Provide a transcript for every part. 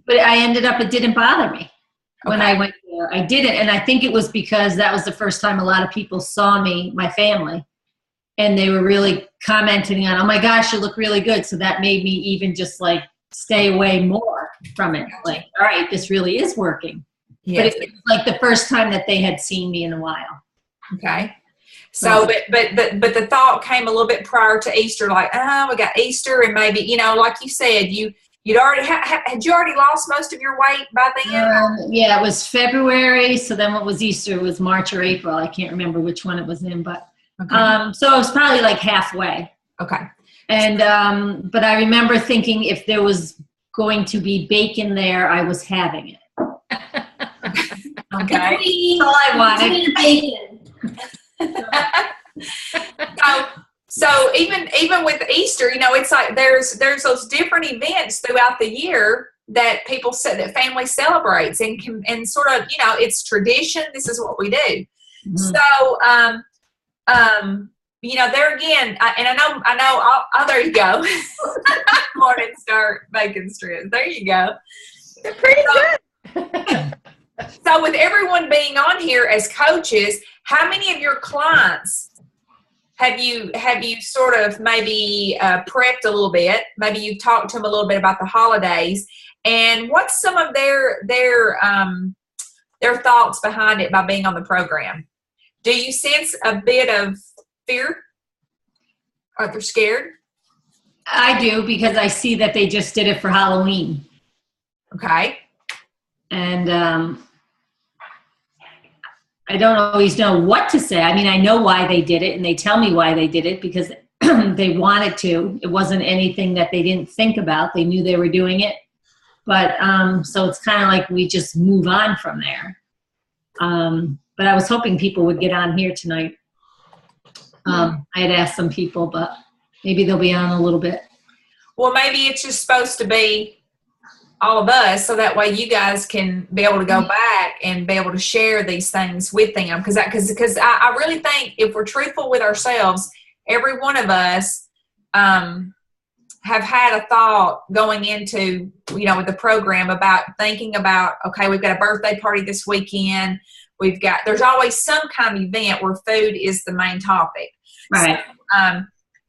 but I ended up, it didn't bother me when I went there. I didn't. And I think it was because that was the first time a lot of people saw me, my family, and they were really commenting on, oh my gosh, you look really good. So that made me even just like stay away more from it. Like, all right, this really is working. Yes. But it was like the first time that they had seen me in a while. Okay. So, but the thought came a little bit prior to Easter, like, oh, we got Easter, and maybe, you know, like you said, you'd already had you already lost most of your weight by then? Yeah, it was February. So then what was Easter? It was March or April. I can't remember which one it was in, but so it was probably like halfway. Okay. And but I remember thinking if there was going to be bacon there, I was having it. Okay. That's all I wanted. Bacon. So even with Easter, you know, it's like there's those different events throughout the year that people say that family celebrates and sort of, you know, it's tradition. This is what we do. Mm-hmm. So you know, there again, and I know. There you go. Morning start bacon strips. There you go. They're pretty good. So with everyone being on here as coaches, how many of your clients have you sort of maybe prepped a little bit? Maybe you've talked to them a little bit about the holidays, and what's some of their thoughts behind it by being on the program? Do you sense a bit of fear? Are they scared? I do, because I see that they just did it for Halloween. Okay. And I don't always know what to say. I mean, I know why they did it, and they tell me why they did it, because they wanted to. It wasn't anything that they didn't think about. They knew they were doing it. But so it's kind of like we just move on from there. But I was hoping people would get on here tonight. I had asked some people, but maybe they'll be on a little bit. Well, maybe it's just supposed to be all of us, so that way you guys can be able to go back and be able to share these things with them. Because I really think if we're truthful with ourselves, every one of us have had a thought going into, you know, with the program about thinking about, okay, we've got a birthday party this weekend. There's always some kind of event where food is the main topic. Right.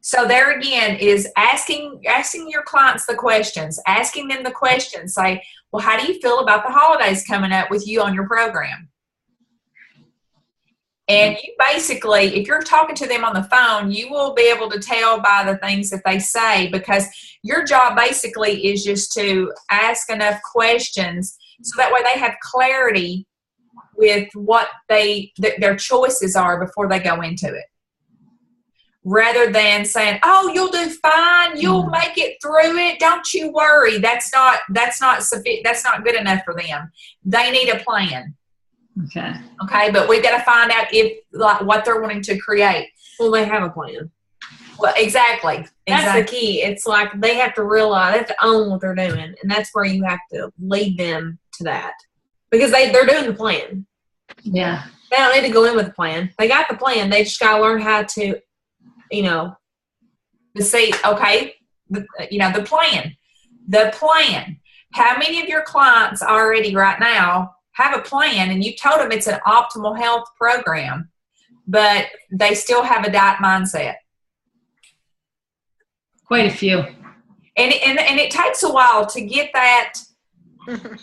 So there again is asking your clients the questions, asking them the questions. Say, well, how do you feel about the holidays coming up with you on your program? And you basically, if you're talking to them on the phone, you will be able to tell by the things that they say, because your job basically is just to ask enough questions so that way they have clarity with what their choices are before they go into it. Rather than saying, oh, you'll do fine, you'll make it through it, don't you worry. That's not good enough for them. They need a plan. Okay, but we've got to find out what they're wanting to create. Well, they have a plan. Well, exactly. That's the key. It's like they have to realize, they have to own what they're doing, and that's where you have to lead them to that, because they're doing the plan. Yeah, they don't need to go in with a plan. They got the plan. They just got to learn how to, you know, to see. Okay, the plan. How many of your clients already right now have a plan, and you told them it's an optimal health program, but they still have a diet mindset? Quite a few. And it takes a while to get that.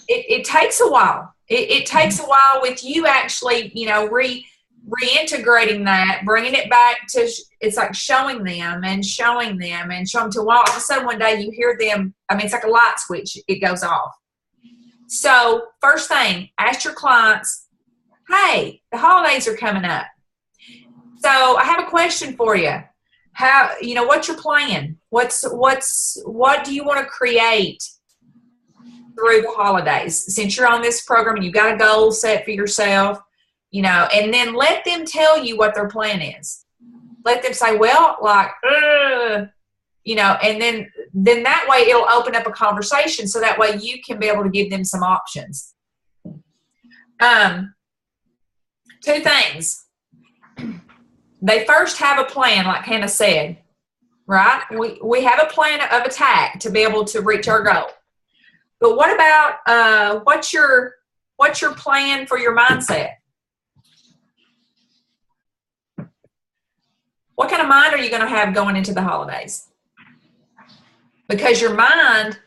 It takes a while. It takes a while with you actually, you know, reintegrating that, bringing it back to, it's like showing them till all of a sudden one day you hear them. I mean, it's like a light switch. It goes off. So first thing, ask your clients, hey, the holidays are coming up. So I have a question for you. What's your plan? What do you want to create through the holidays? Since you're on this program and you've got a goal set for yourself, and then let them tell you what their plan is. Let them say, well, like, and then that way it'll open up a conversation, so that way you can be able to give them some options. Two things. They first have a plan, like Hannah said, right? We have a plan of attack to be able to reach our goal. But what about what's your plan for your mindset? What kind of mind are you going to have going into the holidays? Because your mind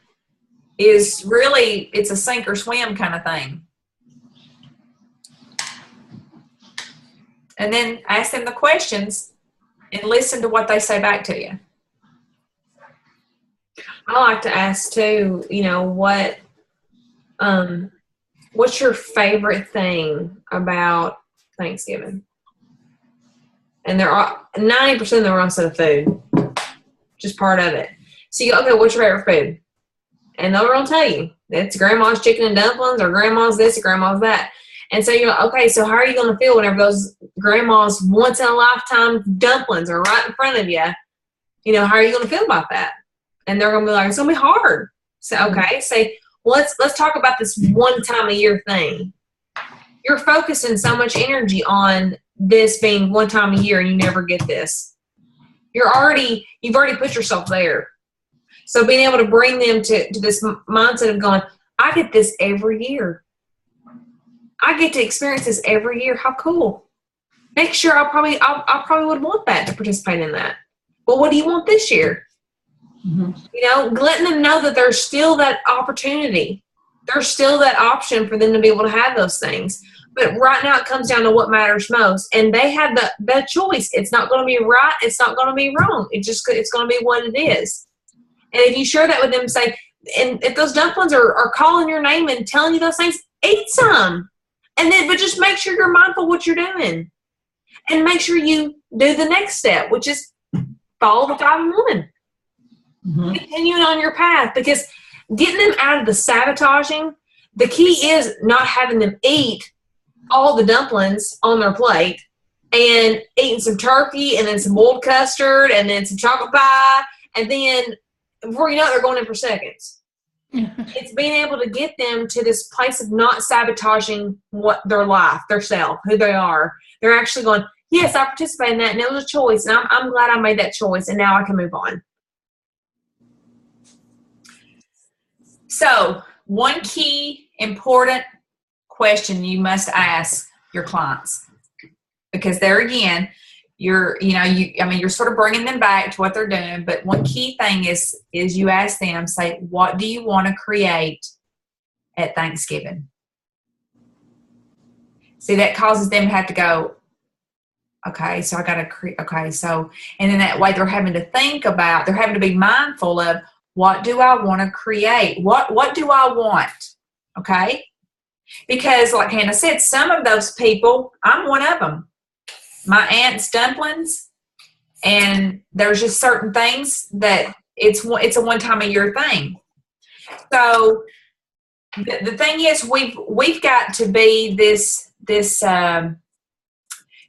is really, it's a sink or swim kind of thing. And then ask them the questions and listen to what they say back to you. I like to ask too, what's your favorite thing about Thanksgiving? And there are 90% of them are also food, just part of it. So you go, okay, what's your favorite food? And they'll tell you it's grandma's chicken and dumplings, or grandma's this, or grandma's that. And so you're like, okay, so how are you going to feel whenever those grandma's once in a lifetime dumplings are right in front of you? How are you going to feel about that? And they're going to be like, it's going to be hard. So, okay, say, let's talk about this one time a year thing. You're focusing so much energy on this being one time a year and you never get this. You've already put yourself there. So being able to bring them to this mindset of going, I get this every year. I get to experience this every year. How cool. Next year, I probably would want that, to participate in that. But what do you want this year? Mm-hmm. Letting them know that there's still that opportunity. There's still that option for them to be able to have those things. But right now it comes down to what matters most. And they have the choice. It's not going to be right. It's not going to be wrong. It's going to be what it is. And if you share that with them, say, and if those dumplings are calling your name and telling you those things, eat some. But just make sure you're mindful of what you're doing. And make sure you do the next step, which is follow the 5 and 1. Mm-hmm. Continuing on your path, because getting them out of the sabotaging, the key is not having them eat all the dumplings on their plate and eating some turkey and then some boiled custard and then some chocolate pie, and then before you know it, they're going in for seconds. It's being able to get them to this place of not sabotaging what their life, their self, who they are. They're actually going, yes, I participated in that, and it was a choice, and I'm glad I made that choice, and now I can move on. So, one key important question you must ask your clients, because there again, you're sort of bringing them back to what they're doing. But one key thing is you ask them, say, what do you want to create at Thanksgiving? See, that causes them to have to go, okay, so I got to create, okay, so, and then that way they're having to be mindful of, what do I want to create? What do I want? Okay? Because like Hannah said, some of those people, I'm one of them. My aunt's dumplings, and there's just certain things that it's a one time a year thing. So the thing is, we've got to be this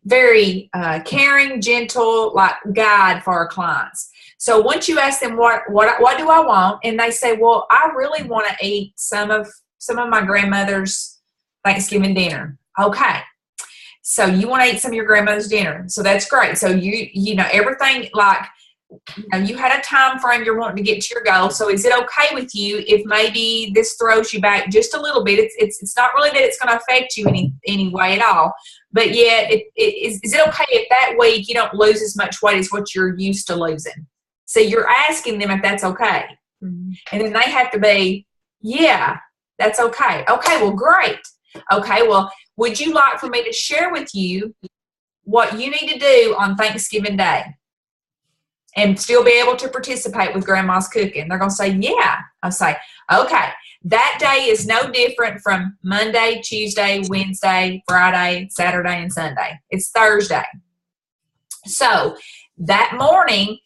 very caring, gentle, like guide for our clients. So once you ask them what do I want, and they say, well, I really want to eat some of my grandmother's Thanksgiving dinner. Okay. So you want to eat some of your grandmother's dinner. So that's great. So you know everything, like, you had a time frame you're wanting to get to your goal. So is it okay with you if maybe this throws you back just a little bit? It's not really that it's going to affect you any way at all. But yet, is it okay if that week you don't lose as much weight as what you're used to losing? So you're asking them if that's okay. Mm-hmm. And then they have to be, yeah, that's okay. Okay, well, great. Okay, well, would you like for me to share with you what you need to do on Thanksgiving Day and still be able to participate with Grandma's cooking? They're going to say, yeah. I'll say, okay, that day is no different from Monday, Tuesday, Wednesday, Friday, Saturday, and Sunday. It's Thursday. So that morning,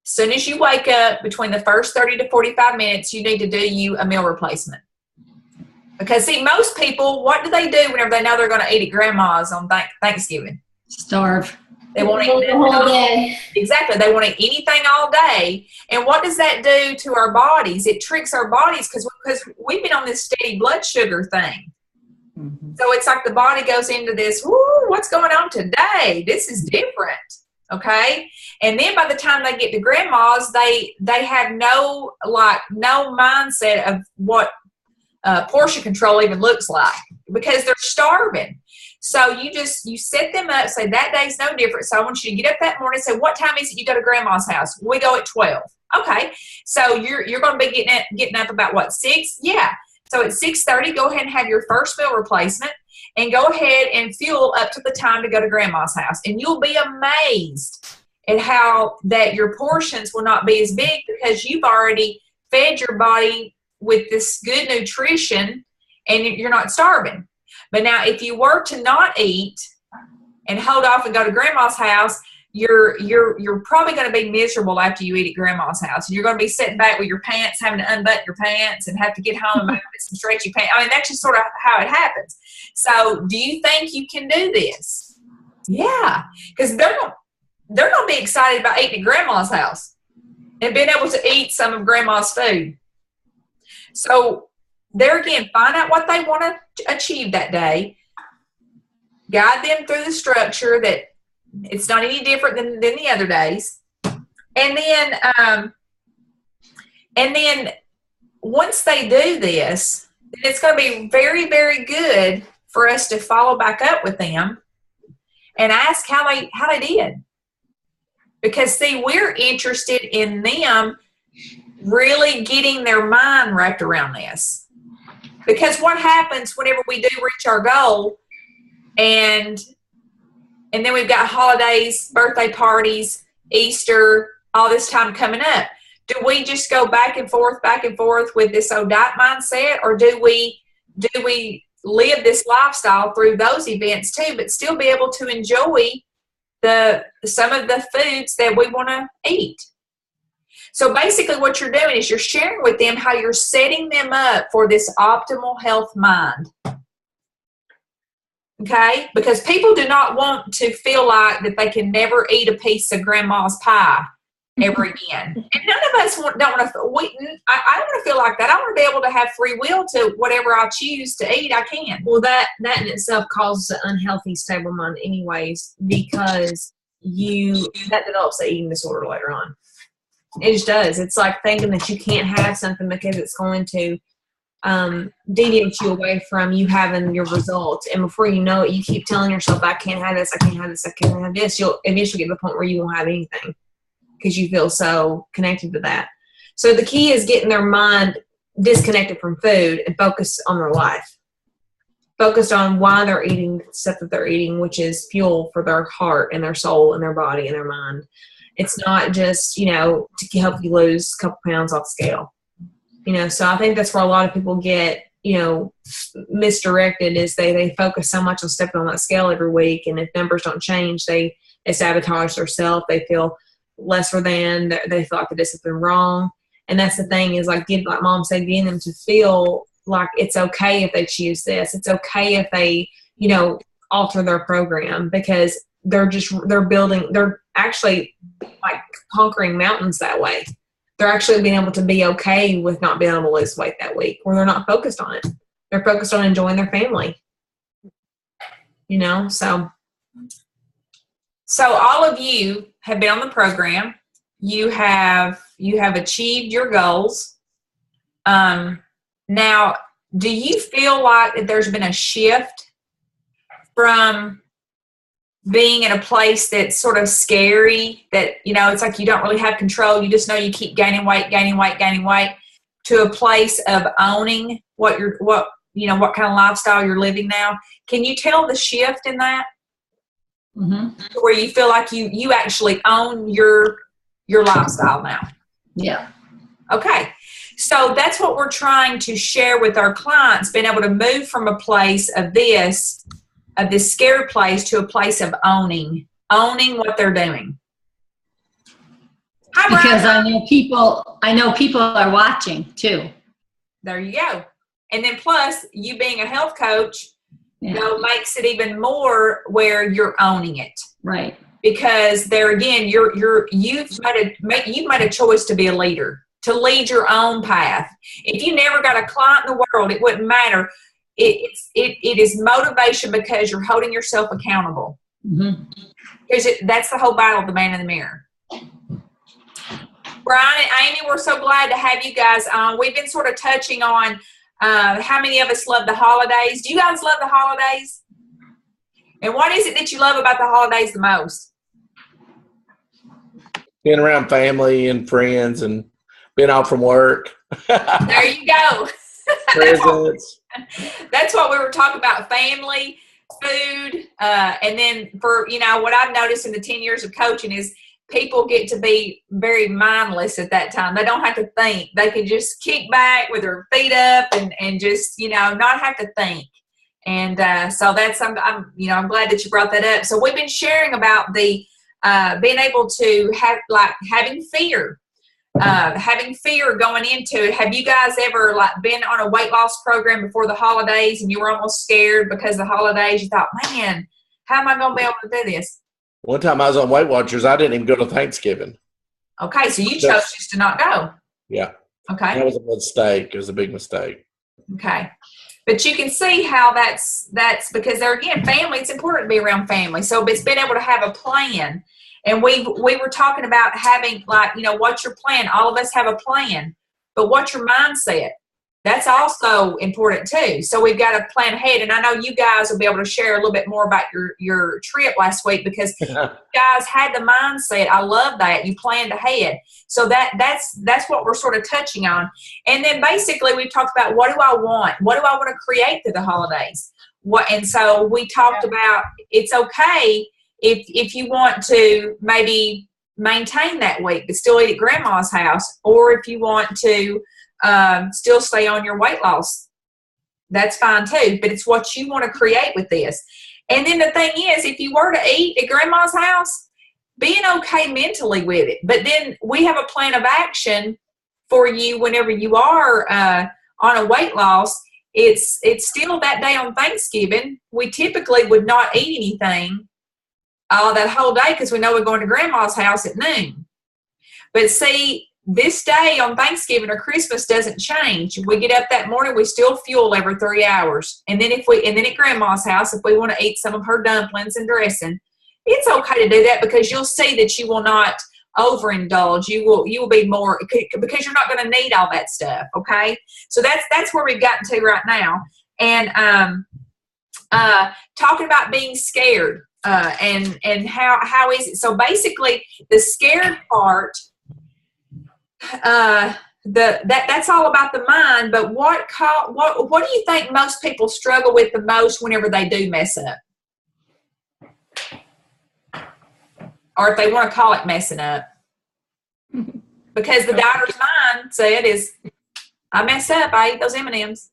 as soon as you wake up, between the first 30 to 45 minutes, you need to do you a meal replacement. Because, see, most people, what do they do whenever they know they're going to eat at Grandma's on Thanksgiving? Starve. They want to eat the whole day. Exactly. They want to eat anything all day. And what does that do to our bodies? It tricks our bodies because we've been on this steady blood sugar thing. Mm-hmm. So it's like the body goes into this, whoo, what's going on today? This is different. Okay. And then by the time they get to Grandma's, they have no mindset of what portion control even looks like, because they're starving. So you set them up, say that day's no different. So I want you to get up that morning and say, what time is it you go to grandma's house? We go at 12. Okay. So you're going to be getting up about what, 6? Yeah. So at 6:30, go ahead and have your first meal replacement and go ahead and fuel up to the time to go to grandma's house. And you'll be amazed at how that your portions will not be as big, because you've already fed your body with this good nutrition and you're not starving. But now if you were to not eat and hold off and go to grandma's house, you're probably going to be miserable after you eat at grandma's house. And you're going to be sitting back with your pants, having to unbutton your pants and have to get home and make some stretchy pants. I mean, that's just sort of how it happens. So do you think you can do this? Yeah, because they're going to be excited about eating at grandma's house and being able to eat some of grandma's food. So there again, find out what they want to achieve that day. Guide them through the structure that it's not any different than the other days. And then once they do this, it's going to be very, very good for us to follow back up with them and ask how they did. Because see, we're interested in them really getting their mind wrapped around this. Because what happens whenever we do reach our goal, and then we've got holidays, birthday parties, Easter, all this time coming up. Do we just go back and forth with this old diet mindset, or do we live this lifestyle through those events too, but still be able to enjoy some of the foods that we want to eat? So basically what you're doing is you're sharing with them how you're setting them up for this optimal health mind. Okay? Because people do not want to feel like that they can never eat a piece of grandma's pie ever again. And none of us don't want to, I don't want to feel like that. I want to be able to have free will to whatever I choose to eat, I can. Well, that in itself causes an unhealthy, stable mind anyways, because that develops an eating disorder later on. It just does. It's like thinking that you can't have something because it's going to deviate you away from you having your results. And before you know it, you keep telling yourself, I can't have this, I can't have this, I can't have this. You'll eventually get to the point where you won't have anything because you feel so connected to that. So the key is getting their mind disconnected from food and focused on their life. Focused on why they're eating the stuff that they're eating, which is fuel for their heart and their soul and their body and their mind. It's not just, to help you lose a couple pounds off the scale. So I think that's where a lot of people get, misdirected, is they focus so much on stepping on that scale every week. And if numbers don't change, they sabotage themselves. They feel lesser than, they feel like they did something wrong. And that's the thing is like Mom said, getting them to feel like it's okay if they choose this. It's okay if they, alter their program, because they're actually like conquering mountains that way. They're actually being able to be okay with not being able to lose weight that week, or they're not focused on it. They're focused on enjoying their family, So all of you have been on the program. You have achieved your goals. Now, do you feel like that there's been a shift from being in a place that's sort of scary, that, it's like you don't really have control, you just know you keep gaining weight, to a place of owning what kind of lifestyle you're living now? Can you tell the shift in that? Mm-hmm. Where you feel like you actually own your lifestyle now? Yeah. Okay. So that's what we're trying to share with our clients, being able to move from a place of this scared place to a place of owning what they're doing. Hi, because Brian. I know people are watching too. There you go. And then plus you being a health coach, makes it even more where you're owning it. Right. Because there again, you've made a choice to be a leader, to lead your own path. If you never got a client in the world, it wouldn't matter. It is motivation because you're holding yourself accountable. Mm-hmm. That's the whole battle of the man in the mirror. Brian and Amy, we're so glad to have you guys on. We've been sort of touching on How many of us love the holidays? Do you guys love the holidays? And what is it that you love about the holidays the most? Being around family and friends and being out from work. There you go. Presents. That's what we were talking about, family, food, and then for, what I've noticed in the 10 years of coaching is people get to be very mindless at that time. They don't have to think. They can just kick back with their feet up and just, not have to think. And so that's, I'm glad that you brought that up. So we've been sharing about the being able to have, having fear going into it. Have you guys ever been on a weight loss program before the holidays and you were almost scared because the holidays? You thought, man, how am I going to be able to do this? One time I was on Weight Watchers, I didn't even go to Thanksgiving. Okay, so you chose just to not go. Yeah. Okay. That was a mistake. It was a big mistake. Okay. But you can see how that's because they're, again, family. It's important to be around family. So it's been able to have a plan. And we were talking about having, what's your plan? All of us have a plan. But what's your mindset? That's also important too. So we've got to plan ahead. And I know you guys will be able to share a little bit more about your trip last week because you guys had the mindset. I love that. You planned ahead. So that's what we're sort of touching on. And then basically we talked about, what do I want? What do I want to create through the holidays? And so we talked about it's okay if you want to maybe maintain that weight but still eat at grandma's house, or if you want to still stay on your weight loss, that's fine too. But it's what you want to create with this. And then the thing is, if you were to eat at grandma's house, being okay mentally with it. But then we have a plan of action for you whenever you are on a weight loss. It's still that day on Thanksgiving. We typically would not eat anything that whole day because we know we're going to grandma's house at noon. But see, this day on Thanksgiving or Christmas doesn't change. We get up that morning, we still fuel every 3 hours. And then at grandma's house, if we want to eat some of her dumplings and dressing, it's okay to do that because you'll see that you will not overindulge. You will be more, because you're not going to need all that stuff. Okay. So that's where we've gotten to right now. And talking about being scared and how is it? So basically the scared part, that's all about the mind. But what do you think most people struggle with the most whenever they do mess up, or if they want to call it messing up? Because the daughter's mindset is, I messed up, I ate those M&Ms.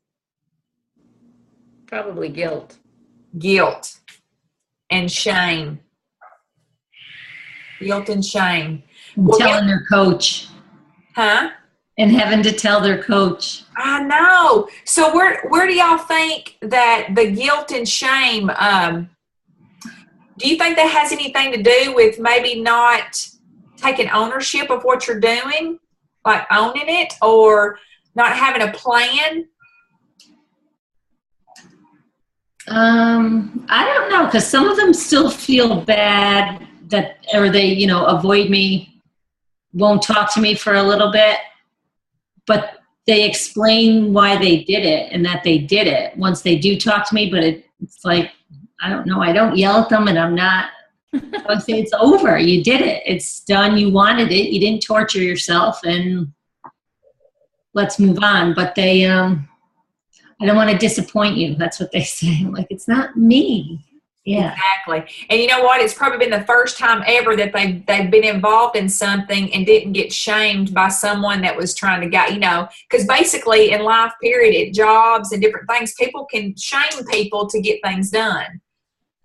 Probably guilt and shame. Guilt and shame. Telling their coach. Huh? And having to tell their coach. I know. So where do y'all think that the guilt and shame, do you think that has anything to do with maybe not taking ownership of what you're doing, like owning it, or not having a plan? I don't know, because some of them still feel bad or they, avoid me, won't talk to me for a little bit, but they explain why they did it and that they did it once they do talk to me. But it's like, I don't know. I don't yell at them, and I'm not. I say it's over. You did it. It's done. You wanted it. You didn't torture yourself, and let's move on. But they, I don't want to disappoint you. That's what they say. I'm like, it's not me. Yeah, exactly. And you know what? It's probably been the first time ever that they've been involved in something and didn't get shamed by someone that was trying to get, because basically in life period, at jobs and different things, people can shame people to get things done.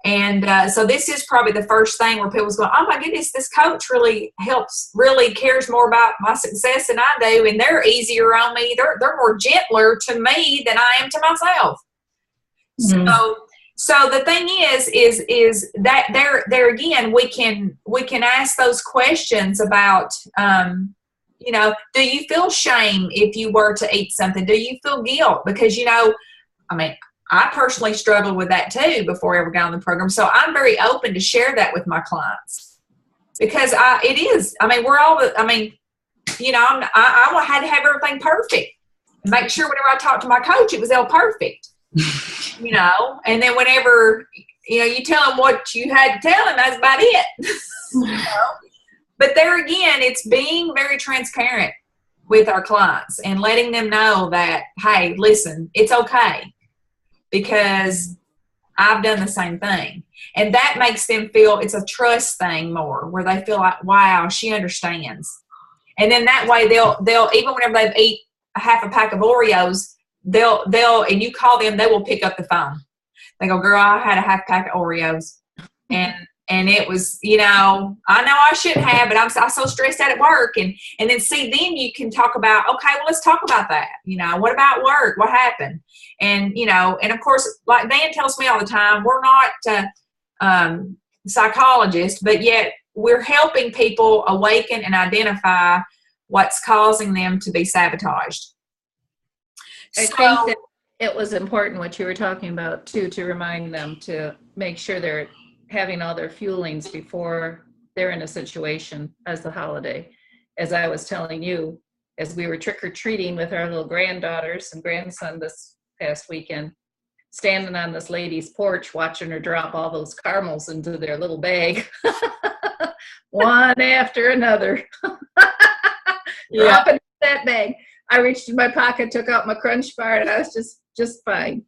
And so this is probably the first thing where people's going, oh my goodness, this coach really cares more about my success than I do. And they're easier on me. They're more gentler to me than I am to myself. Mm-hmm. So the thing is that there again, we can ask those questions about, do you feel shame if you were to eat something? Do you feel guilt? Because, I personally struggled with that too before I ever got on the program. So I'm very open to share that with my clients because I had to have everything perfect. make sure whenever I talked to my coach, it was perfect. You know, and then whenever, you know, you tell them what you had to tell them, that's about it. You know? But there again, it's being very transparent with our clients and letting them know that, hey, listen, it's okay, because I've done the same thing. And that makes them feel it's a trust thing more, where they feel like, wow, she understands. And then that way they'll even whenever they eat a half a pack of Oreos, they'll and you call them, they will pick up the phone. They go, girl, I had a half pack of Oreos, and it was, you know I shouldn't have, but I'm so stressed out at work. And then then you can talk about, okay, well, let's talk about that. You know, what about work? What happened? And, you know, and of course, like Dan tells me all the time, we're not psychologists, but yet we're helping people awaken and identify what's causing them to be sabotaged. I think that it was important what you were talking about too, to remind them to make sure they're having all their fuelings before they're in a situation as the holiday. As I was telling you, as we were trick-or-treating with our little granddaughters and grandson this past weekend, standing on this lady's porch watching her drop all those caramels into their little bag, one after another. Dropping that bag. I reached in my pocket, took out my Crunch Bar, and I was just fine.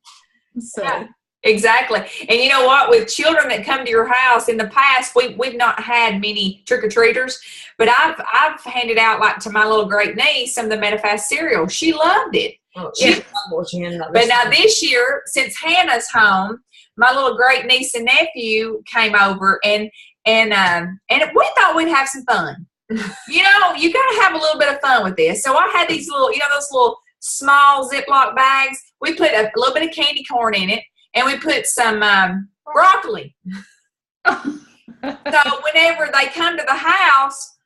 So yeah, exactly. And you know what? With children that come to your house in the past, we've not had many trick-or-treaters, but I've handed out, like, to my little great niece, some of the Medifast cereal. She loved it. Oh, but now this year, since Hannah's home, my little great niece and nephew came over, and we thought we'd have some fun. You know, you got to have a little bit of fun with this. So I had these little, you know, those little small Ziploc bags. We put a little bit of candy corn in it, and we put some broccoli. So whenever they come to the house,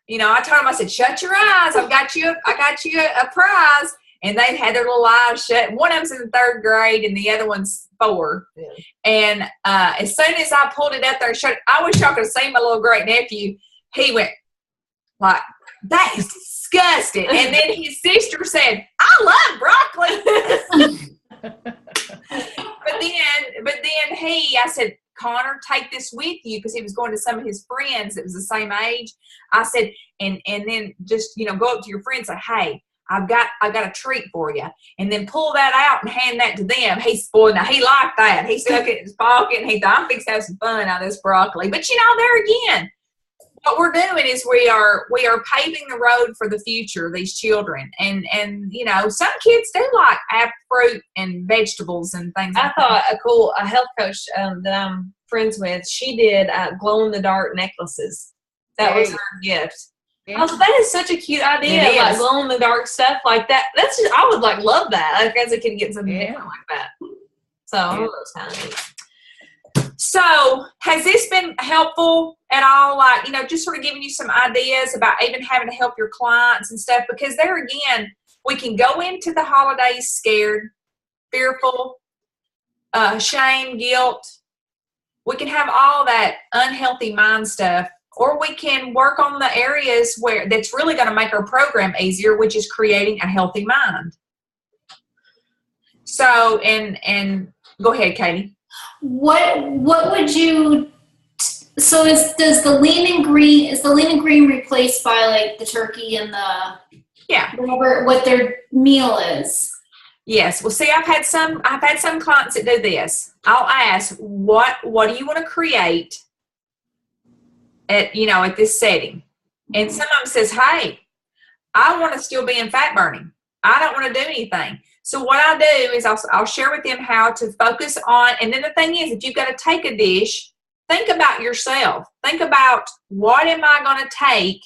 you know, I told them, I said, shut your eyes. I got you a prize. And they had their little eyes shut. One of them's in the 3rd grade, and the other one's 4. Yeah. And as soon as I pulled it out there and shut it, I wish y'all could have seen my little great nephew. He went like, that is disgusting. And then his sister said, I love broccoli. but then I said, Connor, take this with you, because he was going to some of his friends that was the same age. I said, and then just, you know, go up to your friends and say, hey, I've got a treat for you, and then pull that out and hand that to them. He spoiled. Now he liked that. He stuck it in his pocket, and he thought, I'm fixing to have some fun out of this broccoli. But you know, there again, what we're doing is we are paving the road for the future, these children. And you know, some kids do like apple fruit and vegetables and things. I thought a health coach that I'm friends with, she did glow-in-the-dark necklaces. That was her gift. Yeah. I was like, that is such a cute idea, like glow-in-the-dark stuff like that. That's just, I would like love that. Like, as a kid, get something different like that. So all those kind of things. So has this been helpful at all? Like, you know, just sort of giving you some ideas about even having to help your clients and stuff, because there again, we can go into the holidays scared, fearful, shame, guilt. We can have all that unhealthy mind stuff, or we can work on the areas where that's really going to make our program easier, which is creating a healthy mind. So, and go ahead, Katie. What would you? So is the lean and green replaced by like the turkey and the whatever what their meal is? Yes. Well, see, I've had some clients that do this. I'll ask, what do you want to create at this setting? And some of them says, hey, I want to still be in fat burning. I don't want to do anything. So what I do is I'll share with them how to focus on, and then the thing is, if you've got to take a dish, think about yourself. Think about, what am I going to take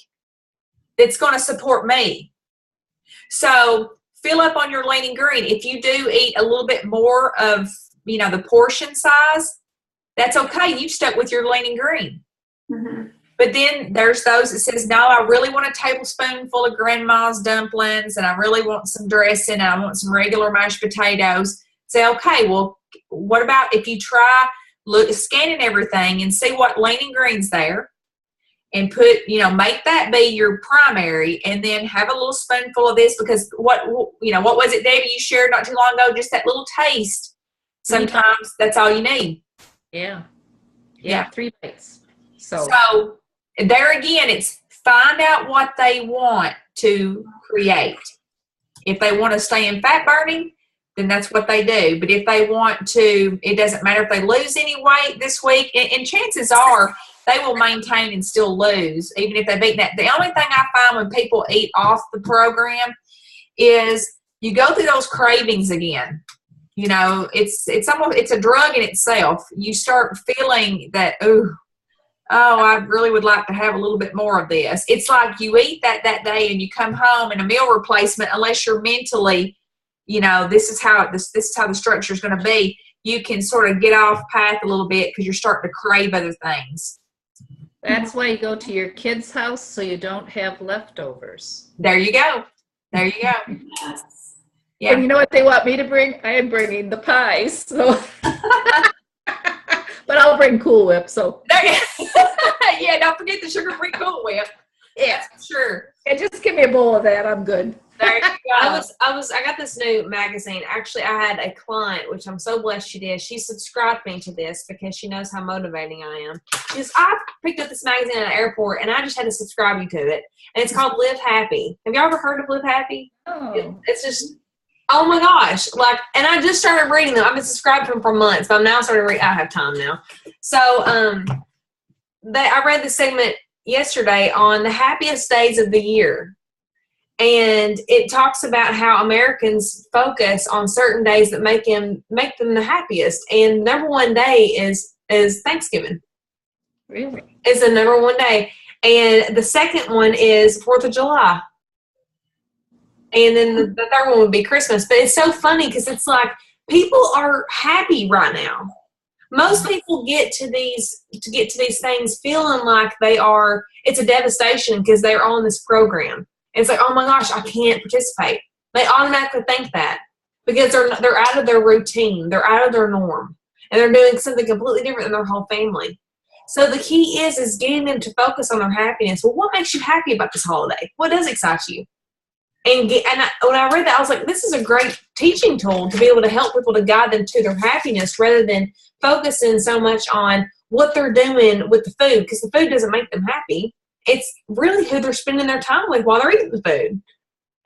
that's going to support me? So fill up on your lean and green. If you do eat a little bit more of, the portion size, that's okay. You've stuck with your lean and green. Mm-hmm. But then there's those that says, no, I really want a tablespoonful of grandma's dumplings, and I really want some dressing, and I want some regular mashed potatoes. Say, okay, well, what about if you try scanning everything and see what lean and green's there, and put, make that be your primary, and then have a little spoonful of this, because what was it, Debbie, you shared not too long ago, just that little taste. Sometimes that's all you need. Yeah. 3 bites. So there again, it's find out what they want to create. If they want to stay in fat burning, then that's what they do. But if they want to, it doesn't matter if they lose any weight this week, and chances are they will maintain and still lose, even if they've eaten that. The only thing I find when people eat off the program is you go through those cravings again. It's almost, it's a drug in itself. You start feeling that, oh, I really would like to have a little bit more of this. It's like you eat that day and you come home, and a meal replacement, unless you're mentally, this is how the structure is going to be, you can sort of get off path a little bit because you're starting to crave other things. That's why you go to your kid's house, so you don't have leftovers. There you go. Yeah. And you know what they want me to bring? I am bringing the pies. So, but I'll bring Cool Whip. So yeah, don't forget the sugar-free Cool Whip. Yeah, sure. And just give me a bowl of that. I'm good. There you go. I got this new magazine. Actually, I had a client, which I'm so blessed she did. She subscribed me to this because she knows how motivating I am. I picked up this magazine at an airport, and I just had to subscribe you to it. And it's called Live Happy. Have y'all ever heard of Live Happy? Oh. It's just, oh my gosh. And I just started reading them. I've been subscribed to them for months, but I'm now starting to read. I have time now. So I read the segment yesterday on the happiest days of the year. And it talks about how Americans focus on certain days that make them the happiest. And number one day is Thanksgiving. Really? It's the number one day. And the second one is 4th of July. And then the third one would be Christmas. But it's so funny because it's like people are happy right now. Most people get to these things feeling like it's a devastation because they're on this program. It's like, oh my gosh, I can't participate. They automatically think that because they're out of their routine, they're out of their norm, and they're doing something completely different than their whole family. So the key is getting them to focus on their happiness. Well, what makes you happy about this holiday? What does excite you? When I read that, I was like, this is a great teaching tool to be able to help people to guide them to their happiness rather than focusing so much on what they're doing with the food, because the food doesn't make them happy. It's really who they're spending their time with while they're eating the food.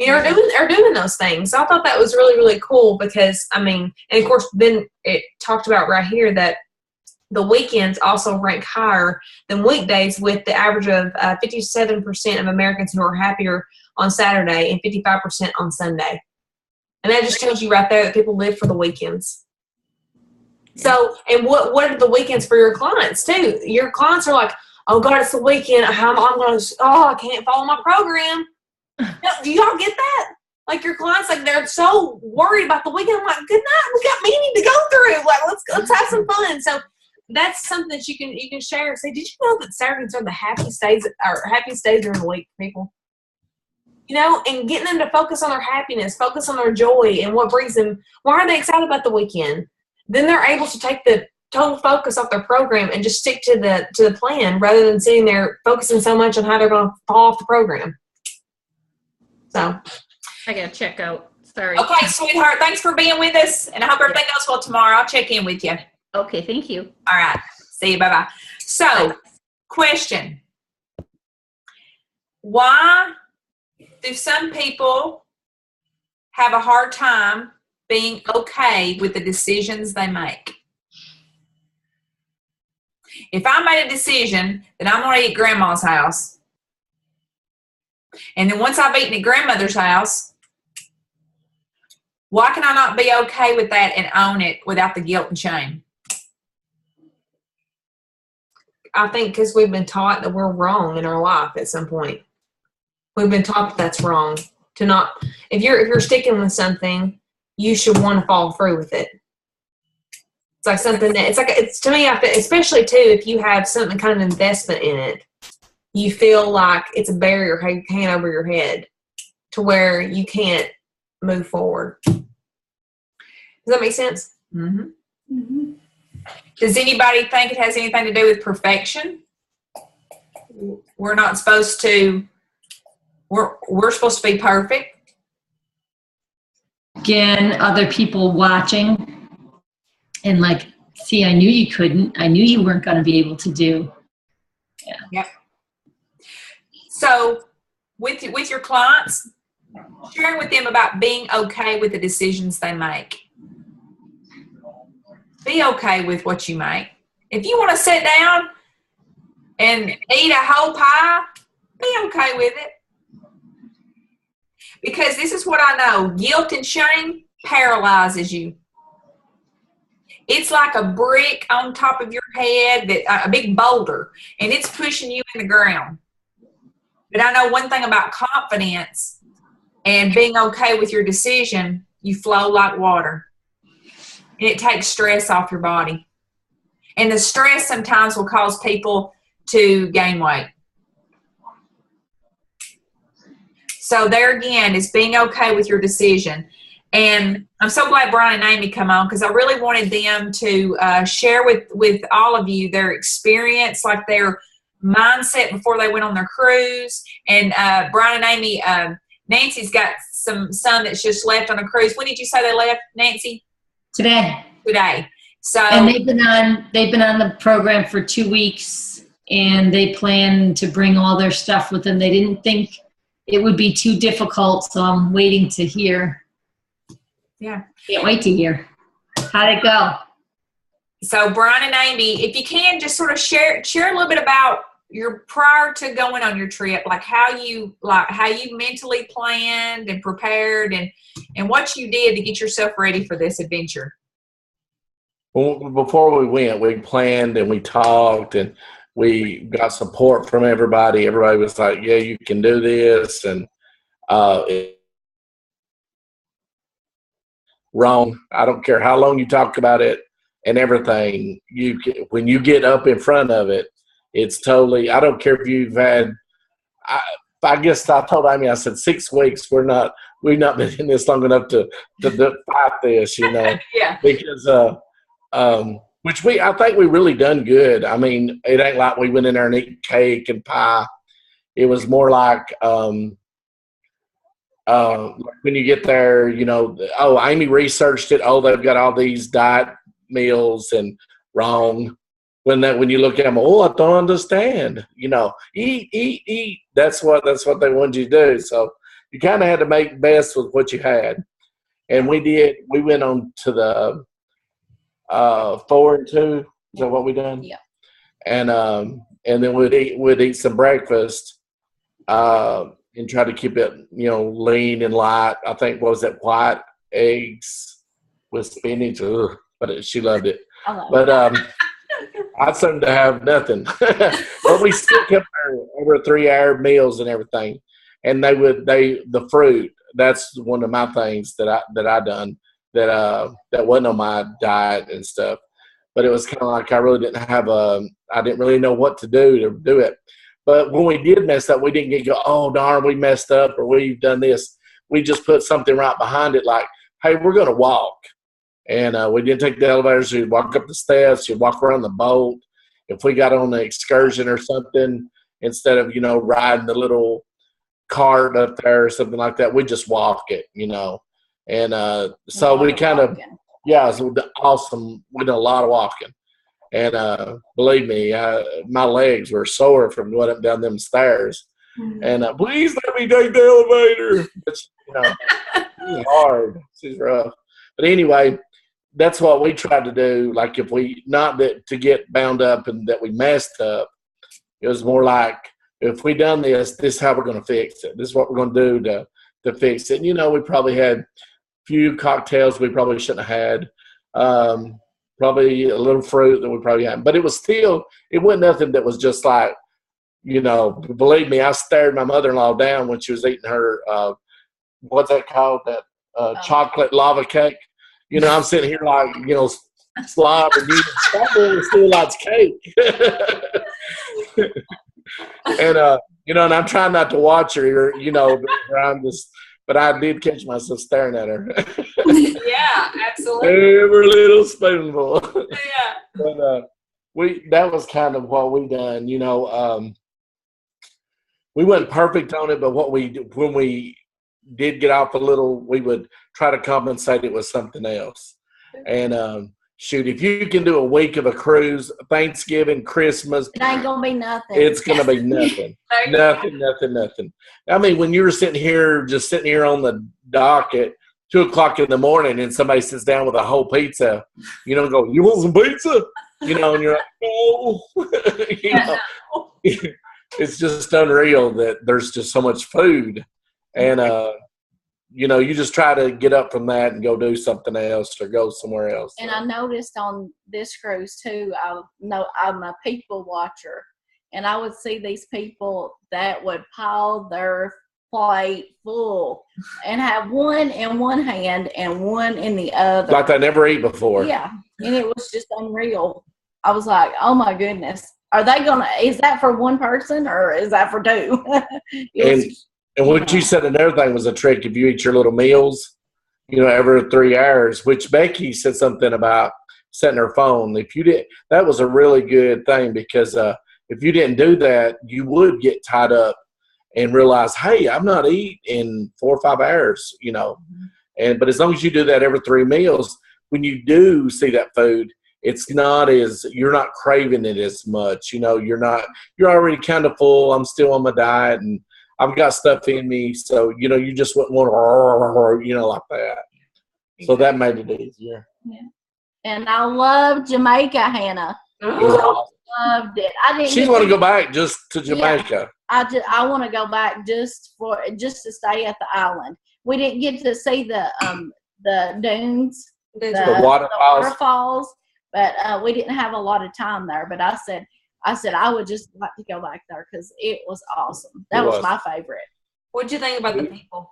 Are doing those things. So I thought that was really, really cool because, and of course, then it talked about right here that the weekends also rank higher than weekdays with the average of 57% of Americans who are happier on Saturday and 55% on Sunday. And that just tells you right there that people live for the weekends. So, and what are the weekends for your clients too? Your clients are like, oh God, it's the weekend. I can't follow my program. Do y'all get that? Like your clients, like they're so worried about the weekend. I'm like, good night. We got meeting to go through. Like, let's have some fun. So that's something that you can share and say, did you know that Saturdays are the happiest days during the week, people? And getting them to focus on their happiness, focus on their joy and what brings them. Why are they excited about the weekend? Then they're able to take the total focus off their program and just stick to the plan rather than sitting there focusing so much on how they're going to fall off the program. So I got to check out. Sorry. Okay, sweetheart. Thanks for being with us, and I hope everything goes well tomorrow. I'll check in with you. Okay, thank you. All right. See you. Bye-bye. So, question. Why do some people have a hard time being okay with the decisions they make? If I made a decision that I'm going to eat grandma's house, and then once I've eaten at grandmother's house, why can I not be okay with that and own it without the guilt and shame? I think because we've been taught that we're wrong in our life at some point. We've been taught that that's wrong. If you're sticking with something, you should want to follow through with it. It's like something it's to me, especially too, if you have something kind of investment in it, you feel like it's a barrier hanging over your head to where you can't move forward. Does that make sense? Mm-hmm. Mm-hmm. Does anybody think it has anything to do with perfection? we're not supposed to, we're supposed to be perfect. Again, other people watching and like, see, I knew you couldn't. I knew you weren't going to be able to do. Yeah. Yep. So with your clients, sharing with them about being okay with the decisions they make. Be okay with what you make. If you want to sit down and eat a whole pie, be okay with it. Because this is what I know. Guilt and shame paralyzes you. It's like a brick on top of your head, a big boulder, and it's pushing you in the ground. But I know one thing about confidence and being okay with your decision, you flow like water. And it takes stress off your body. And the stress sometimes will cause people to gain weight. So there again is being okay with your decision. And I'm so glad Brian and Amy come on, because I really wanted them to share with all of you their experience, like their mindset before they went on their cruise. And Brian and Amy, Nancy's got some son that's just left on a cruise. When did you say they left, Nancy? Today. So, and they've been on the program for 2 weeks, and they plan to bring all their stuff with them. They didn't think it would be too difficult, so I'm waiting to hear. Yeah. Can't wait to hear. How'd it go? So Brian and Amy, if you can, just sort of share a little bit about your prior to going on your trip, like how you mentally planned and prepared, and what you did to get yourself ready for this adventure. Well, before we went, we planned and we talked and we got support from everybody. Everybody was like, yeah, you can do this. And wrong. I don't care how long you talk about it and everything. When you get up in front of it, it's totally, I don't care if you've had, I guess I told Amy, I said 6 weeks. We've not been in this long enough to fight this, Yeah. Because, I think we really done good. I mean, it ain't like we went in there and ate cake and pie. It was more like, when you get there, Amy researched it. Oh, they've got all these diet meals and wrong. When you look at them, I don't understand. Eat. That's what they wanted you to do. So you kind of had to make best with what you had, and we did. We went on to the 4 and 2. Is that what we done? Yeah. And then we'd eat some breakfast, and try to keep it lean and light. I think what was that, white eggs with spinach. Ugh, but she loved it. But I seemed to have nothing. But we still kept over 3-hour meals and everything. And the fruit, that's one of my things that I done that wasn't on my diet and stuff. But it was kind of like I really didn't have I didn't really know what to do it. But when we did mess up, we didn't go, oh, darn, we messed up or we've done this. We just put something right behind it like, hey, we're going to walk. And we didn't take the elevators. You'd walk up the steps. You'd walk around the boat. If we got on an excursion or something, instead of, riding the little cart up there or something like that, we just walk it, And so we kind of, so awesome. We did a lot of walking. And believe me, my legs were sore from going up down them stairs. Mm-hmm. And please let me take the elevator. It's she's hard. She's rough. But anyway, that's what we tried to do. Like if we, not that to get bound up and that we messed up, it was more like, if we done this is how we're going to fix it. This is what we're going to do to fix it. And, we probably had a few cocktails we probably shouldn't have had. Probably a little fruit that we probably hadn't. But it was still, it wasn't nothing that was just like, believe me, I stared my mother-in-law down when she was eating her, what's that called? That chocolate lava cake. I'm sitting here like, slob and strawberry still likes cake. And, and I'm trying not to watch her, around this, but I did catch myself staring at her. Yeah, absolutely. Every little spoonful. Yeah. But that was kind of what we done, we weren't perfect on it, but when we did get off a little, we would try to compensate it with something else. And shoot, if you can do a week of a cruise, Thanksgiving, Christmas, it ain't gonna be nothing. It's gonna be nothing. nothing. I mean, when you're sitting here on the dock at 2:00 in the morning, and somebody sits down with a whole pizza, you know, go, you want some pizza? You know, and you're like, oh, you know, it's just unreal that there's just so much food, and you know, you just try to get up from that and go do something else or go somewhere else. And I noticed on this cruise too, I'm a people watcher, and I would see these people that would pile their plate full and have one in one hand and one in the other. Like they never eat before. Yeah. And it was just unreal. I was like, oh my goodness. Is that for one person or is that for two? And what you said, another thing was a trick. If you eat your little meals, you know, every 3 hours, which Becky said something about setting her phone. If you did, that was a really good thing, because if you didn't do that, you would get tied up and realize, hey, I'm not eating in 4 or 5 hours, you know. But as long as you do that every 3 meals, when you do see that food, you're not craving it as much. You know, you're already kind of full. I'm still on my diet and I've got stuff in me. So, you know, you just wouldn't want to, you know, like that. So that made it easier. Yeah. And I love Jamaica, Hannah. Loved it. She's want to go back just to Jamaica. Yeah, I want to go back just to stay at the island. We didn't get to see the dunes, the waterfalls, but we didn't have a lot of time there. But I said I would just like to go back there because it was awesome. That was my favorite. What'd you think about the people?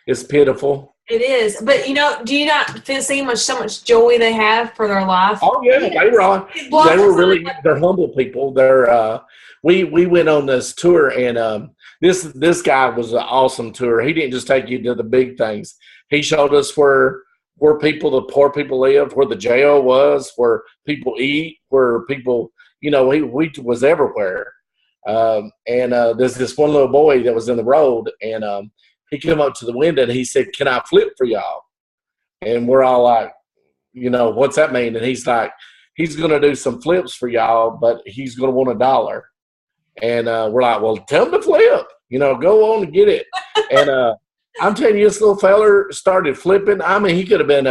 It's pitiful. It is, but you know, do you not see so much joy they have for their life? Oh yeah, they were really, they're humble people. They're we went on this tour, and this guy was an awesome tour. He didn't just take you to the big things. He showed us where the poor people live, where the jail was, where people eat, where people, you know, we was everywhere. And there's this one little boy that was in the road, and he came up to the window and he said, "Can I flip for y'all?" And we're all like, you know, what's that mean? And he's like, he's going to do some flips for y'all, but he's going to want $1. And we're like, well, tell him to flip. You know, go on and get it. And I'm telling you, this little feller started flipping. I mean, he could have been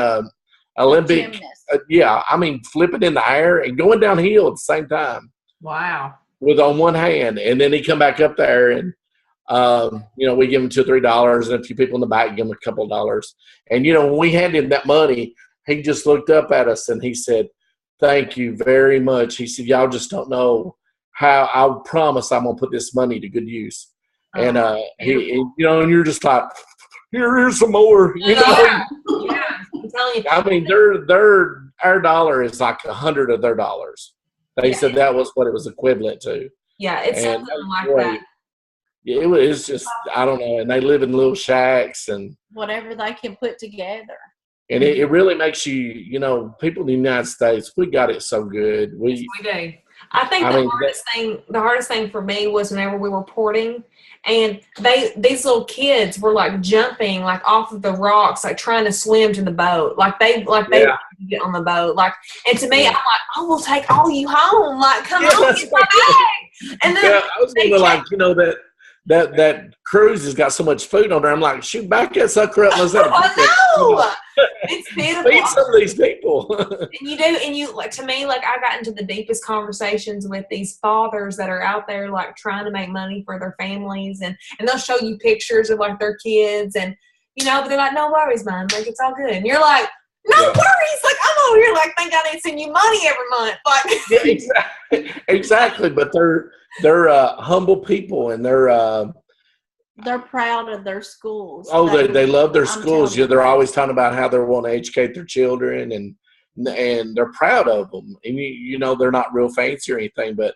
Olympic. I mean, flipping in the air and going downhill at the same time. Wow. With on one hand. And then he come back up there and, you know, we give him $2 or $3, and a few people in the back give him a couple of dollars. And, you know, when we handed him that money, he just looked up at us and he said, "Thank you very much." He said, "Y'all just don't know how I promise I'm going to put this money to good use." And, he, you know, and you're just like, here's some more. You know? Yeah. I'm telling you. I mean, our dollar is like 100 of their dollars. They said that was what it was equivalent to. Yeah, it's and something like that. Yeah, it's just, I don't know. And they live in little shacks and whatever they can put together. And it really makes you, you know, people in the United States, we got it so good. We do. I think the hardest thing for me was whenever we were porting, and these little kids were like jumping like off of the rocks, like trying to swim to the boat, like they get on the boat, like. And to me, I'm like, I will take all you home, like come on, get my bag. And then I was thinking like, you know, that cruise has got so much food on there. I'm like, shoot, back that sucker up. Let's I know. It's beautiful. Feed some of these people. And you like, to me, like I got into the deepest conversations with these fathers that are out there like trying to make money for their families, and they'll show you pictures of like their kids, and you know, but they're like, "No worries, Mom, like it's all good." And you're like, "No worries, like I'm over here like think I need to send you money every month." Like exactly. But they're humble people, and they're proud of their schools. Oh, they love their schools. Yeah, they're always talking about how they want to educate their children, and they're proud of them. And you know, they're not real fancy or anything, but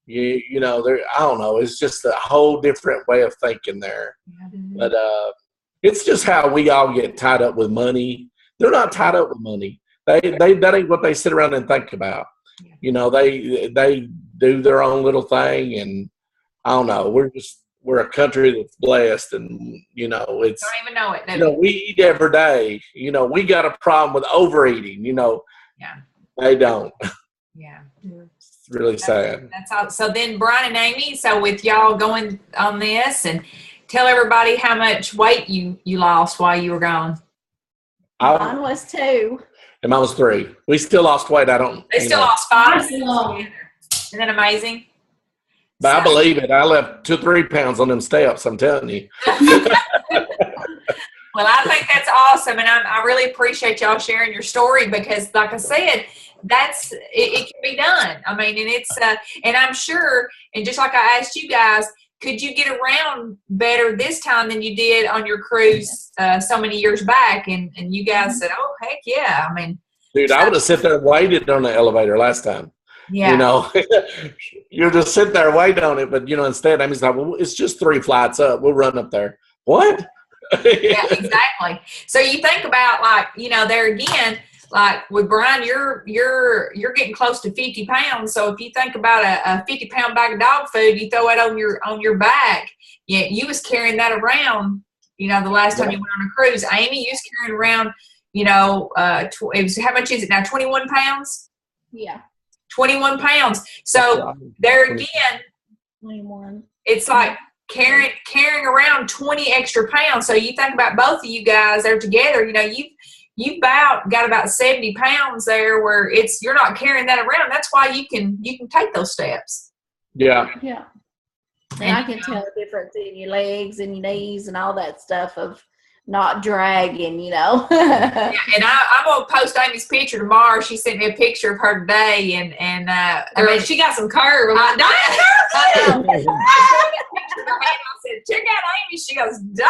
you know, I don't know. It's just a whole different way of thinking there. Mm-hmm. But it's just how we all get tied up with money. They're not tied up with money. That ain't what they sit around and think about. You know, they do their own little thing, and I don't know. We're a country that's blessed, and it's. Don't even know it. We eat every day. We got a problem with overeating. Yeah. They don't. Yeah. It's really sad. That's all. So then, Brian and Amy. So with y'all going on this, and tell everybody how much weight you lost while you were gone. Mine was 2. And mine was 3. We still lost weight. They still lost 5. Isn't that amazing? But I believe it. I left 2 or 3 pounds on them steps. I'm telling you. Well, I think that's awesome, and I really appreciate y'all sharing your story because, like I said, it can be done. I mean, and it's and I'm sure, and just like I asked you guys, could you get around better this time than you did on your cruise so many years back? And you guys said, "Oh, heck yeah!" I mean, dude, I would have sit there and waited on the elevator last time. Yeah. You're just sitting there waiting on it, but instead, I'm just like, well, it's just 3 flights up. We'll run up there. What? Yeah, exactly. So you think about there again, like with Brian, you're getting close to 50 pounds. So if you think about a 50-pound bag of dog food, you throw it on your back. Yeah, you was carrying that around. The last time you went on a cruise, Amy, you was carrying around. It was, how much is it now? 21 pounds. Yeah. 21 pounds. So there again, 21. It's like carrying around 20 extra pounds. So you think about both of you guys there together, you've got about 70 pounds there where you're not carrying that around. That's why you can take those steps. Yeah. Yeah. And I can tell the difference in your legs and your knees and all that stuff of not dragging, Yeah, and I'm gonna post Amy's picture tomorrow. She sent me a picture of her today, and I mean, she got some curve. I said, "Check out Amy." She goes, "Dang!"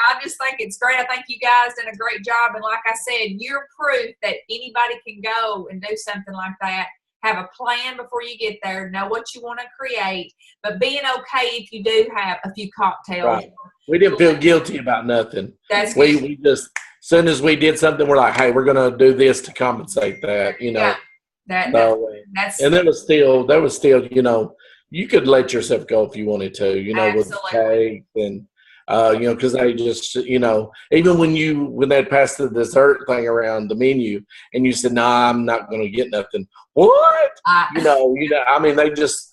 I just think it's great. I think you guys done a great job, and like I said, you're proof that anybody can go and do something like that. Have a plan before you get there. Know what you want to create, but being okay if you do have a few cocktails. Right. We didn't feel guilty about nothing. That's we just, as soon as we did something, we're like, hey, we're going to do this to compensate that. Yeah, that's. And there was still, you could let yourself go if you wanted to. With the cake and. Because they just, even when they passed the dessert thing around the menu, and you said, "Nah, I'm not going to get nothing." What? I mean, they just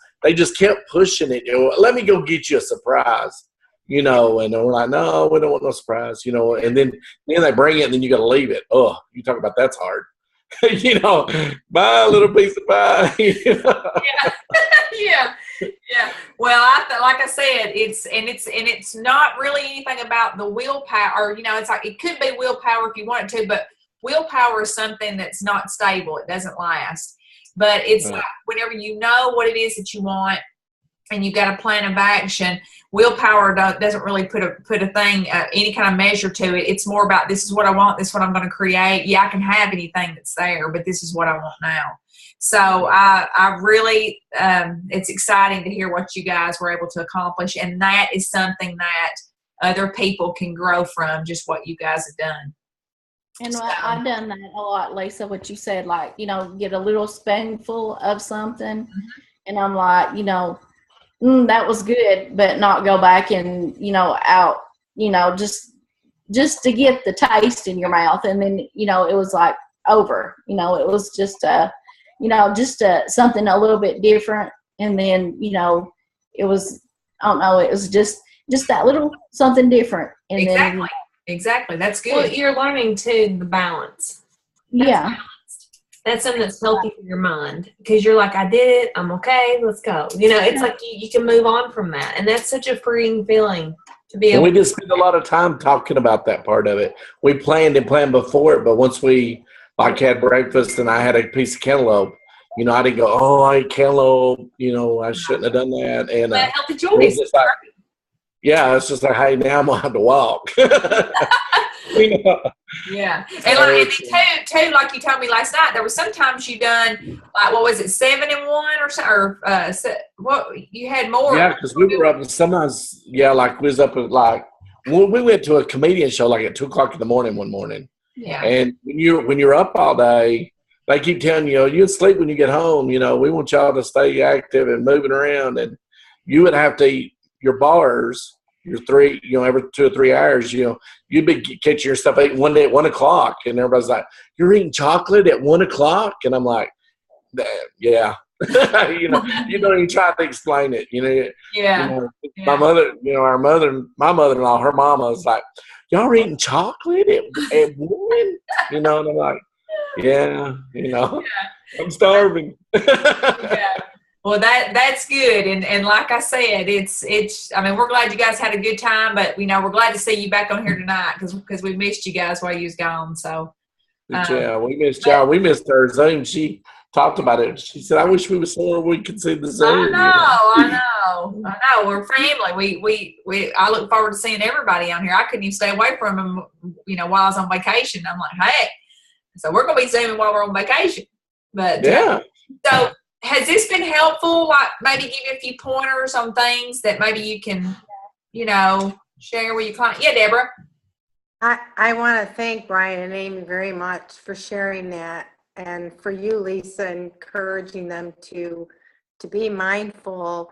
kept pushing it. Let me go get you a surprise. And we're like, "No, we don't want no surprise." And then they bring it, and then you got to leave it. Oh, you talk about that's hard. Buy a little piece of pie. Yeah. Well, like I said, it's not really anything about the willpower. Or, it's like it could be willpower if you want it to, but willpower is something that's not stable. It doesn't last. But it's like whenever you know what it is that you want, and you've got a plan of action, willpower doesn't really put a thing, any kind of measure to it. It's more about this is what I want, this is what I'm going to create. Yeah, I can have anything that's there, but this is what I want now. So I really, it's exciting to hear what you guys were able to accomplish, and that is something that other people can grow from, just what you guys have done. And I've done that a lot, Lisa, what you said, like, get a little spoonful of something, and I'm like, that was good, but not go back and, out, just to get the taste in your mouth. And then, it was like over, it was just, something a little bit different. And then, it was, I don't know, it was just that little something different. And Exactly. That's good. Well, you're learning too, the balance. Yeah. That's something that's healthy for your mind, because you're like, I did it. I'm okay. Let's go. It's like you can move on from that. And that's such a freeing feeling to be able. We just spend a lot of time talking about that part of it. We planned before it, but once we had breakfast and I had a piece of cantaloupe, I didn't go, oh, I ate cantaloupe, I shouldn't have done that. And healthy choice. Yeah, it's just like, hey, now I'm going to have to walk. Yeah. And too, like you told me last night, there was sometimes you done, like, what was it, 7 and 1 or something? Or what, you had more. Yeah, because we were up sometimes, like we was up at we went to a comedian show like at 2:00 in the morning one morning. Yeah. And when you're up all day, they keep telling you, you'll sleep when you get home. We want y'all to stay active and moving around. And you would have to eat your bars, your 3, every 2 or 3 hours. You'd be catching your stuff eating one day at 1 o'clock, and everybody's like, "You're eating chocolate at 1 o'clock?" And I'm like, "Yeah." You don't even try to explain it. My mother, my mother-in-law, her mama was like, "Y'all are eating chocolate at 1?" And I'm like, "Yeah, I'm starving." Yeah. Well, that's good, and like I said, it's. I mean, we're glad you guys had a good time, but we're glad to see you back on here tonight because we missed you guys while you was gone. So yeah, we missed y'all. We missed her Zoom. She talked about it. She said, "I wish we were somewhere we could see the Zoom." I know. We're family. We. I look forward to seeing everybody on here. I couldn't even stay away from them, while I was on vacation. I'm like, hey, so we're gonna be Zooming while we're on vacation. But yeah. So. Has this been helpful? Like maybe give you a few pointers on things that maybe you can, share with your client? Yeah, Deborah. I want to thank Brian and Amy very much for sharing that, and for you, Lisa, encouraging them to be mindful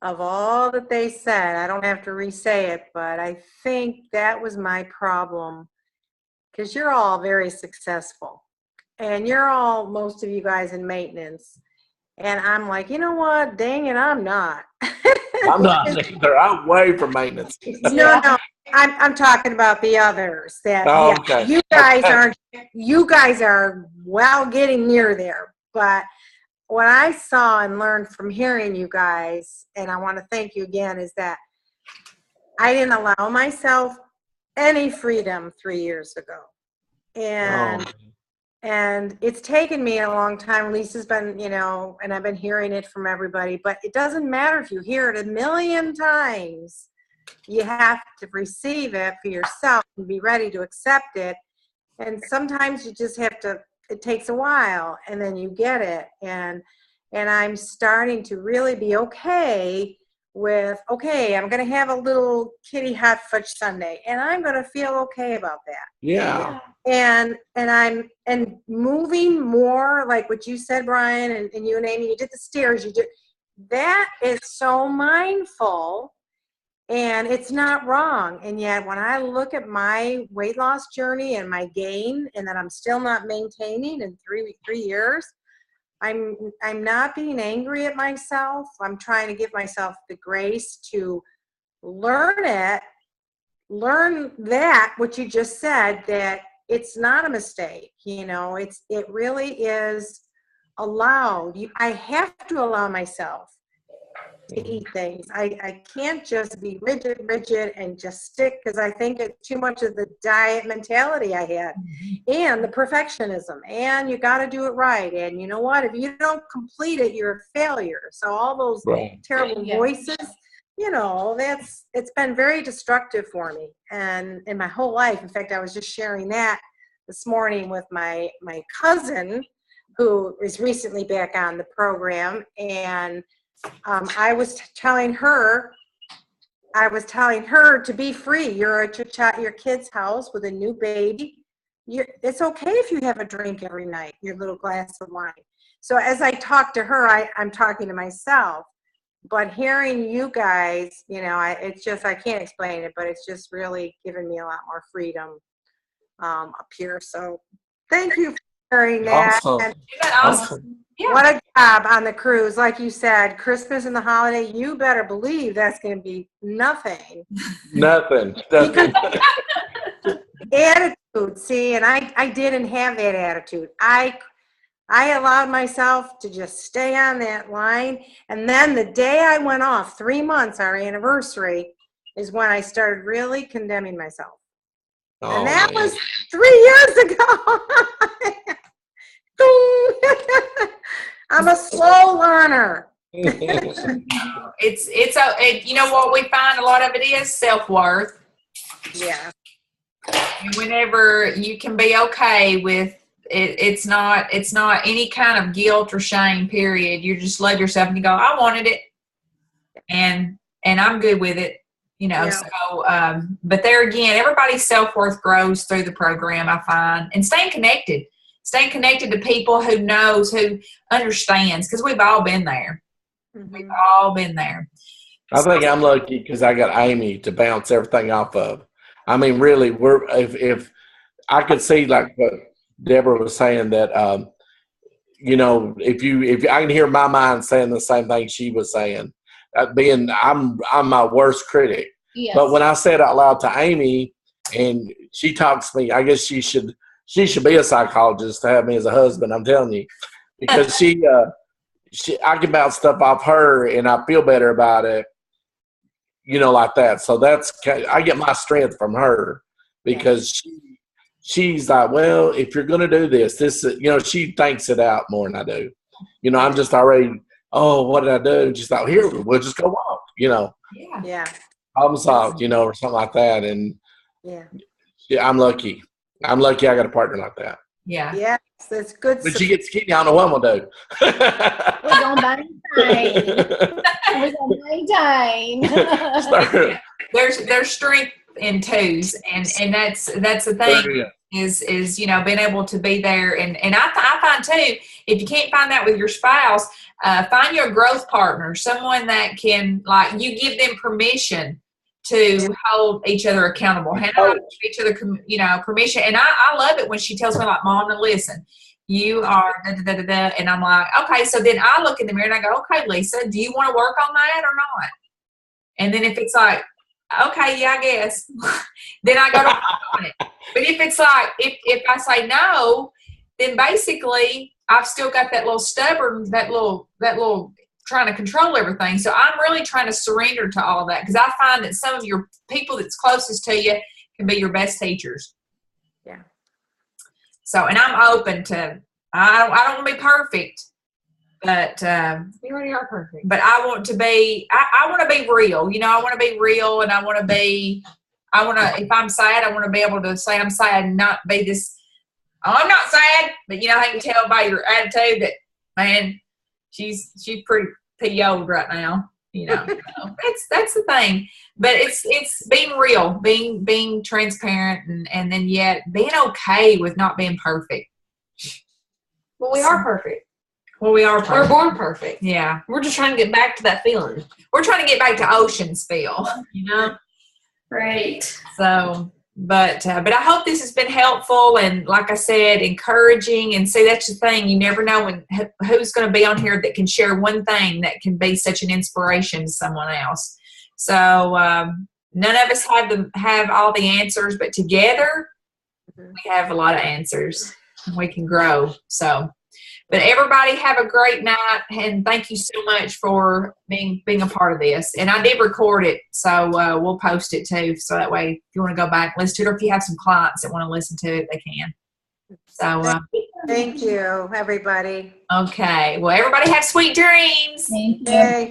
of all that they said. I don't have to re-say it, but I think that was my problem, because you're all very successful, and you're all, most of you guys, in maintenance. And I'm like, you know what? Dang it, I'm not. I'm not either. I'm way from maintenance. No, I'm talking about the others. That okay. You guys are well getting near there. But what I saw and learned from hearing you guys, and I want to thank you again, is that I didn't allow myself any freedom 3 years ago, and it's taken me a long time. Lisa's been, and I've been hearing it from everybody, but it doesn't matter if you hear it a million times. You have to receive it for yourself and be ready to accept it. And sometimes you just have to, it takes a while, and then you get it. And I'm starting to really be okay with, I'm going to have a little kitty hot fudge sundae, and I'm going to feel okay about that. Yeah. And I'm moving more, like what you said, Brian, and you and Amy, you did the stairs, that is so mindful, and it's not wrong. And yet when I look at my weight loss journey and my gain, and that I'm still not maintaining in 3 years, I'm not being angry at myself. I'm trying to give myself the grace to learn that, what you just said, that it's not a mistake. It really is allowed. I have to allow myself to eat things. I can't just be rigid and just stick, because I think it's too much of the diet mentality I had, and the perfectionism, and you got to do it right. And you know what? If you don't complete it, you're a failure. So all those terrible voices, it's been very destructive for me, and in my whole life. In fact, I was just sharing that this morning with my cousin, who is recently back on the program, and I was telling her to be free. You're at your kid's house with a new baby. It's okay if you have a drink every night, your little glass of wine. So as I talk to her, I'm talking to myself. But hearing you guys, it's just, I can't explain it, but it's just really given me a lot more freedom up here. So thank you for sharing that. Awesome. Yeah. What a job on the cruise. Like you said, Christmas and the holiday, you better believe that's going to be nothing. Nothing. Attitude, see, and I didn't have that attitude. I allowed myself to just stay on that line. And then the day I went off, 3 months, our anniversary, is when I started really condemning myself. And that was 3 years ago. I'm a slow learner. It's what we find a lot of it is self-worth. Yeah. And whenever you can be okay with it, it's not any kind of guilt or shame, period. You just love yourself and you go, I wanted it, and I'm good with it. So, but there again, everybody's self-worth grows through the program, I find, and staying connected. staying connected to people who knows, who understands, because we've all been there. Mhm. We've all been there. I think I'm lucky because I got Amy to bounce everything off of. I mean, really, if I could see like what Deborah was saying that, you know, if I can hear my mind saying the same thing she was saying, I'm my worst critic. Yes. But when I say it out loud to Amy, and she talks to me, I guess she should be a psychologist to have me as a husband. I'm telling you, because I can bounce stuff off her, and I feel better about it. You know, like that. So I get my strength from her because she's like, well, if you're going to do this, you know, she thinks it out more than I do. You know, I'm just already, oh, what did I do? Just like, here, we'll just go walk, you know. Yeah. Problem solved, you know, or something like that. And I'm lucky. I'm lucky I got a partner like that. Yeah. Yes, that's good. But she gets skinny, I don't know what I'm going to do. We're gonna maintain. We're gonna maintain. There's strength in twos, and that's the thing is you know, being able to be there, and I find too, if you can't find that with your spouse, find your growth partner, someone that can, like, you give them permission to hold each other accountable, hand out each other, you know, permission. And I love it when she tells me, like, Mom, now listen, you are da da da da da, and I'm like, okay. So then I look in the mirror and I go, okay, Lisa, do you want to work on that or not? And then if it's like, okay, yeah, I guess, then I go to work on it. But if it's like, if I say no, then basically I've still got that little stubborn, that little trying to control everything. So I'm really trying to surrender to all of that, because I find that some of your people that's closest to you can be your best teachers. Yeah. So, and I'm open to, I don't want to be perfect, but You already are perfect. but I want to be, I want to be real. You know, I want to be real, and I want to, if I'm sad, I want to be able to say I'm sad and not be this, oh, I'm not sad, but you know, I can tell by your attitude that, man, she's pretty old right now. You know, that's the thing. But it's being real, being transparent, and then yet being okay with not being perfect. Well, we are perfect. Well, we are We're perfect. born perfect. Yeah. We're just trying to get back to that feeling. We're trying to get back to Ocean's feel, you know? Right. So, but I hope this has been helpful, and like I said, encouraging. And see, that's the thing. You never know who's going to be on here that can share one thing that can be such an inspiration to someone else. So none of us have all the answers, but together we have a lot of answers. We can grow. So, but everybody have a great night, and thank you so much for being a part of this. And I did record it, so we'll post it too. So that way, if you want to go back and listen to it, or if you have some clients that want to listen to it, they can. So Thank you, everybody. okay. Well, everybody have sweet dreams. Thank you. Yay.